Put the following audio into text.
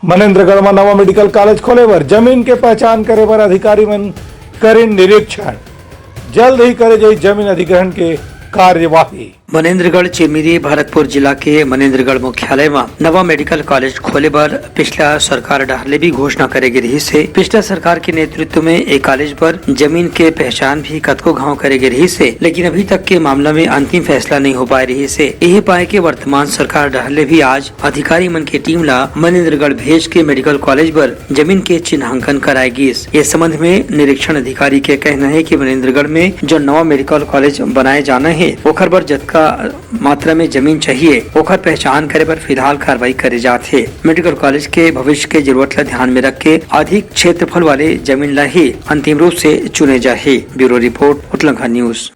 मनेन्द्रगढ़ में नवा medical college खोले पर जमीन के पहचान करे पर अधिकारी मन करे निरीक्षण। जल्द ही करे जाए जमीन अधिग्रहण के कार्यवाही। मनेन्द्रगढ़ चिमिरी भरतपुर जिला के मनेन्द्रगढ़ मुख्यालय में नवा मेडिकल कॉलेज खोले पर पिछला सरकार डहले भी घोषणा करेगी रही से। पिछला सरकार के नेतृत्व में एक कॉलेज पर जमीन के पहचान भी कतको गाँव करेगी रही से, लेकिन अभी तक के मामला में अंतिम फैसला नहीं हो पाए रही से। यही पाए के वर्तमान सरकार डहले भी आज अधिकारी मन की टीम ला मनेन्द्रगढ़ भेज के मेडिकल कॉलेज पर जमीन के चिन्हांकन कराएगी। इस संबंध में निरीक्षण अधिकारी के कहना है कि मनेन्द्रगढ़ में जो नवा मेडिकल कॉलेज बनाए जाना है ओखर बर जतका मात्रा में जमीन चाहिए ओखर पहचान करे पर फिलहाल कार्रवाई करे जाथे। मेडिकल कॉलेज के भविष्य के जरूरत ला ध्यान में रख के अधिक क्षेत्रफल वाले जमीन ला ही अंतिम रूप से चुने जाहे। Bureau report Uttarakhand news.